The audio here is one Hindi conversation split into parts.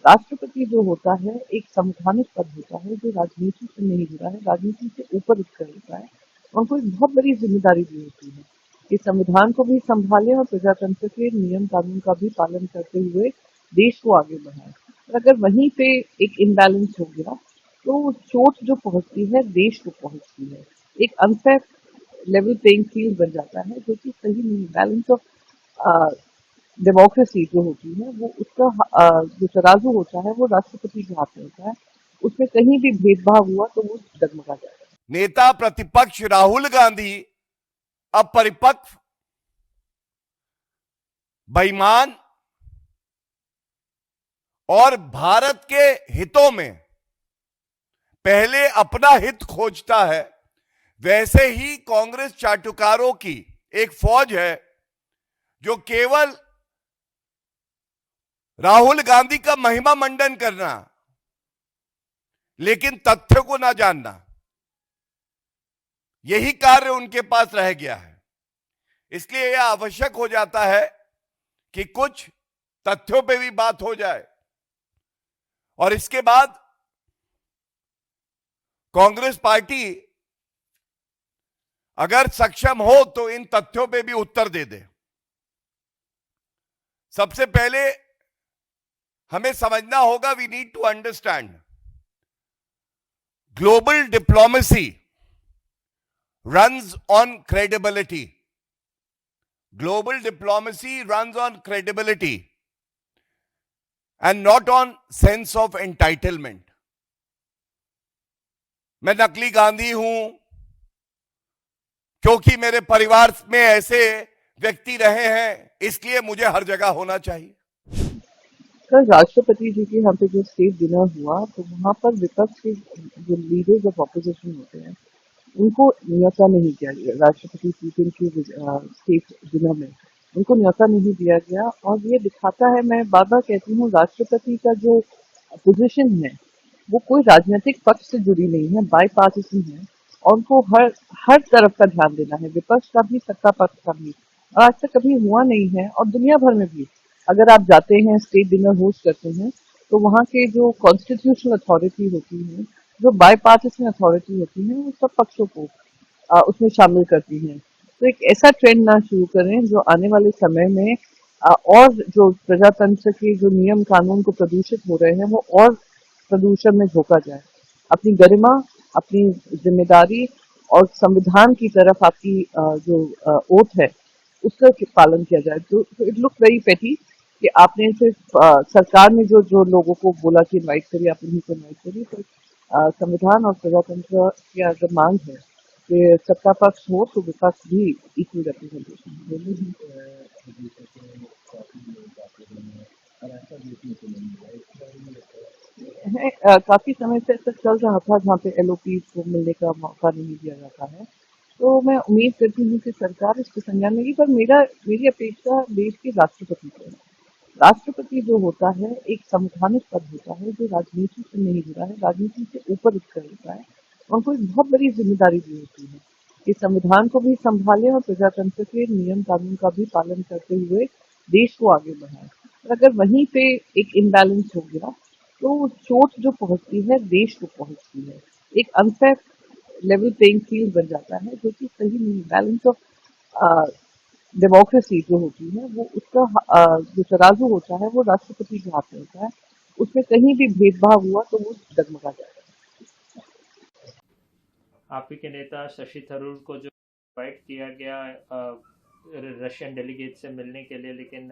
राष्ट्रपति जो होता है एक संवैधानिक पद होता है जो राजनीति से नहीं जुड़ा है, राजनीति से ऊपर उठकर होता है। उनको एक बहुत बड़ी जिम्मेदारी दी होती है कि संविधान को भी संभाले और प्रजातंत्र के नियम कानून का भी पालन करते हुए देश को आगे बढ़ाए। और अगर वहीं पे एक इम्बैलेंस हो गया तो चोट जो पहुंचती है देश को पहुंचती है। एक अनफेयर लेवल प्लेइंग फील्ड बन जाता है जो कि सही नहीं। बैलेंस ऑफ डेमोक्रेसी जो होती है वो उसका जो तराजू होता है वो राष्ट्रपति के हाथ में होता है। उसमें कहीं भी भेदभाव हुआ तो वो डगमगा जाएगा। नेता प्रतिपक्ष राहुल गांधी अपरिपक्व, बेईमान और भारत के हितों में पहले अपना हित खोजता है, वैसे ही कांग्रेस चाटुकारों की एक फौज है जो केवल राहुल गांधी का महिमा मंडन करना लेकिन तथ्य को ना जानना, यही कार्य उनके पास रह गया है। इसलिए यह आवश्यक हो जाता है कि कुछ तथ्यों पे भी बात हो जाए और इसके बाद कांग्रेस पार्टी अगर सक्षम हो तो इन तथ्यों पे भी उत्तर दे दे। सबसे पहले हमें समझना होगा, we need to understand global diplomacy runs on credibility. Global diplomacy runs on credibility and not on sense of entitlement. मैं नकली गांधी हूं क्योंकि मेरे परिवार में ऐसे व्यक्ति रहे हैं, इसलिए मुझे हर जगह होना चाहिए। कल राष्ट्रपति जी के यहाँ पे जो स्टेट डिनर हुआ तो वहां पर विपक्ष के जो लीडर्स ऑफ ऑपोजिशन होते हैं उनको न्योता नहीं किया गया। राष्ट्रपति पुतिन की स्टेट डिनर में उनको न्योता नहीं दिया गया और ये दिखाता है, मैं बार बार कहती हूँ, राष्ट्रपति का जो पोजीशन है वो कोई राजनीतिक पक्ष से जुड़ी नहीं है, बाई पार्टीसन है और उनको हर तरफ का ध्यान देना है, विपक्ष का भी सत्ता पक्ष का भी। और आज तक कभी हुआ नहीं है। और दुनिया भर में भी अगर आप जाते हैं स्टेट डिनर होस्ट करते हैं तो वहाँ के जो कॉन्स्टिट्यूशनल अथॉरिटी होती है, जो बाई पार्टीसन अथॉरिटी होती है, वो सब पक्षों को उसमें शामिल करती हैं। तो एक ऐसा ट्रेंड ना शुरू करें जो आने वाले समय में और जो प्रजातंत्र के जो नियम कानून को प्रदूषित हो रहे हैं वो और प्रदूषण में झोंका जाए। अपनी गरिमा, अपनी जिम्मेदारी और संविधान की तरफ आपकी जो ओथ है उसका पालन किया जाए। तो इट लुक वेरी पेटी कि आपने सिर्फ सरकार ने जो जो लोगों को बोला कि इनवाइट करिए, आप उन्हीं को इनवाइट करिए। तो संविधान और प्रजातंत्र की अगर मांग है कि सत्ता पक्ष हो तो विपक्ष भी इक्वल रिप्रेजेंटेशन है। काफी समय से ऐसा चल रहा था जहाँ पे एलओपी को मिलने का मौका नहीं दिया जाता है। तो मैं उम्मीद करती हूँ कि सरकार इसको संज्ञान लेगी। पर मेरी अपेक्षा देश के राष्ट्रपति से है। राष्ट्रपति जो होता है एक संवैधानिक पद होता है जो राजनीति से नहीं जुड़ा है, राजनीति से ऊपर उठकर होता है। उनको एक बहुत बड़ी जिम्मेदारी दी होती है कि संविधान को भी संभाले और प्रजातंत्र के नियम कानून का भी पालन करते हुए देश को आगे बढ़ाए। और अगर वहीं पे एक इम्बैलेंस हो गया तो चोट जो पहुंचती है देश को पहुंचती है। एक अनफेयर लेवल प्लेइंग फील्ड बन जाता है जो कि सही नहीं। बैलेंस ऑफ डेमोक्रेसी जो होती है वो उसका जो तराजू होता है वो राष्ट्रपति के हाथ में होता है। उसमें कहीं भी भेदभाव हुआ तो वो डगमगा जाएगा। आप ही के नेता शशि थरूर को जो इनवाइट किया गया रशियन डेलीगेट से मिलने के लिए, लेकिन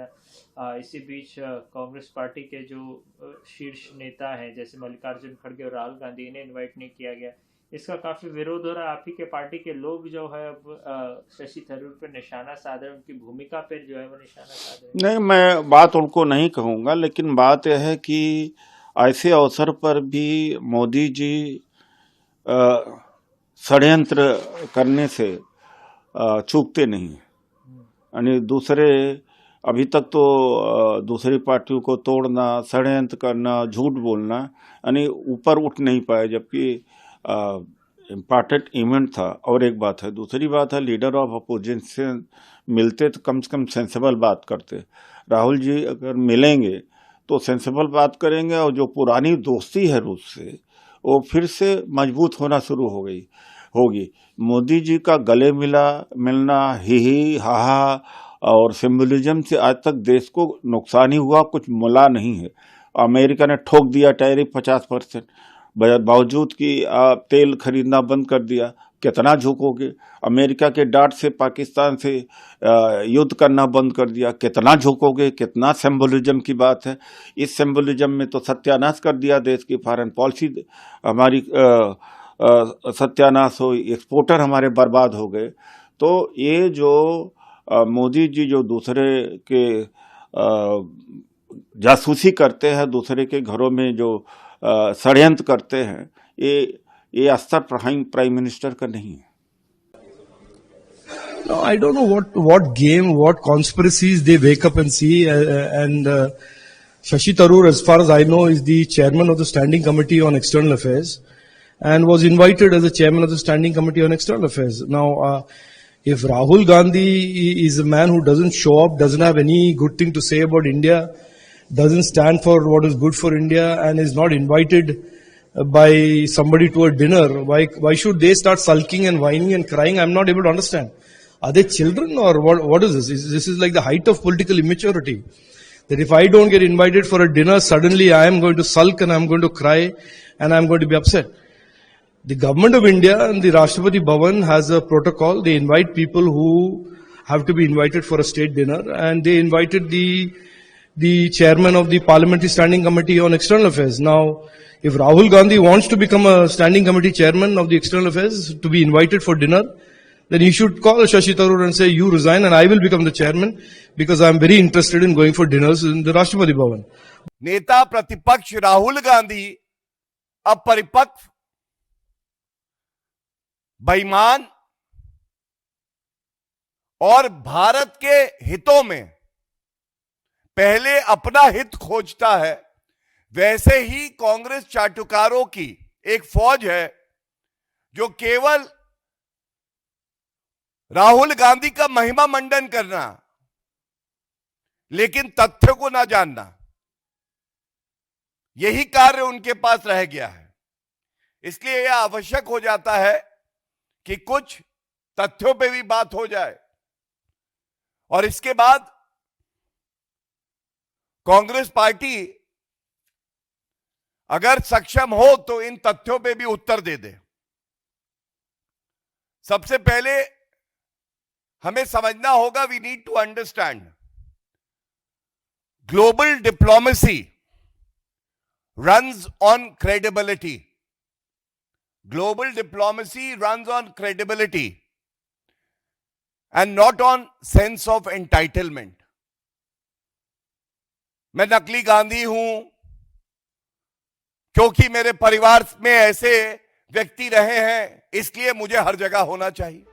इसी बीच कांग्रेस पार्टी के जो शीर्ष नेता हैं जैसे मल्लिकार्जुन खड़गे और राहुल गांधी, इन्हें इनवाइट नहीं किया गया। इसका काफी विरोध हो रहा है। आप ही के पार्टी के लोग जो है अब शशि थरूर पर निशाना साध रहे हैं, उनकी भूमिका पर जो है वो निशाना साध रहे हैं। नहीं, मैं बात उनको नहीं कहूँगा, लेकिन बात यह है कि ऐसे अवसर पर भी मोदी जी षड्यंत्र करने से चूकते नहीं। यानी अभी तक तो दूसरी पार्टियों को तोड़ना, षड्यंत्र करना, झूठ बोलना, यानी ऊपर उठ नहीं पाए, जबकि इम्पॉर्टेंट इवेंट था। और एक बात है, दूसरी बात है, लीडर ऑफ अपोजिशन मिलते तो कम से कम सेंसेबल बात करते। राहुल जी अगर मिलेंगे तो सेंसिबल बात करेंगे, और जो पुरानी दोस्ती है रूस से वो फिर से मजबूत होना शुरू होगी। मोदी जी का गले मिलना ही हा और सिंबलिज्म से आज तक देश को नुकसान ही हुआ, कुछ मिला नहीं है। अमेरिका ने ठोक दिया टैरिफ 50%, बावजूद कि तेल खरीदना बंद कर दिया। कितना झुकोगे? अमेरिका के डांट से पाकिस्तान से युद्ध करना बंद कर दिया। कितना झुकोगे? कितना सिंबलिज्म की बात है। इस सिंबलिज्म में तो सत्यानाश कर दिया देश की फॉरेन पॉलिसी हमारी, सत्यानाश हो, एक्सपोर्टर हमारे बर्बाद हो गए। तो ये जो मोदी जी जो दूसरे के जासूसी करते हैं, दूसरे के घरों में जो षड्यंत्र करते हैं, ये स्तर प्राइम मिनिस्टर का नहीं है। No, I don't know what game, what conspiracies they wake up and see. Shashi Tharoor, as far as I know, is the chairman of the Standing Committee on External Affairs, and was invited as the chairman of the Standing Committee on External Affairs. Now, if Rahul Gandhi is a man who doesn't show up, doesn't have any good thing to say about India, doesn't stand for what is good for India, and is not invited by somebody to a dinner, why should they start sulking and whining and crying? I'm not able to understand. Are they children, or what is this? This is like the height of political immaturity. That if I don't get invited for a dinner, suddenly I am going to sulk and I'm going to cry and I'm going to be upset. The government of India and the Rashtrapati Bhavan has a protocol. They invite people who have to be invited for a state dinner, and they invited the chairman of the Parliamentary Standing Committee on External Affairs. Now, if Rahul Gandhi wants to become a standing committee chairman of the External Affairs to be invited for dinner, then he should call Shashi Tharoor and say, you resign and I will become the chairman, because I am very interested in going for dinners in the Rashtrapati Bhavan. नेता प्रतिपक्ष राहुल गांधी अब परिपक्व, बेईमान और भारत के हितों में पहले अपना हित खोजता है, वैसे ही कांग्रेस चाटुकारों की एक फौज है जो केवल राहुल गांधी का महिमा मंडन करना, लेकिन तथ्य को ना जानना, यही कार्य उनके पास रह गया है। इसलिए यह आवश्यक हो जाता है कि कुछ तथ्यों पे भी बात हो जाए, और इसके बाद कांग्रेस पार्टी अगर सक्षम हो तो इन तथ्यों पे भी उत्तर दे दे। सबसे पहले हमें समझना होगा, we need to understand global diplomacy runs on credibility. Global diplomacy runs on credibility and not on sense of entitlement. मैं नकली गांधी हूं क्योंकि मेरे परिवार में ऐसे व्यक्ति रहे हैं, इसलिए मुझे हर जगह होना चाहिए।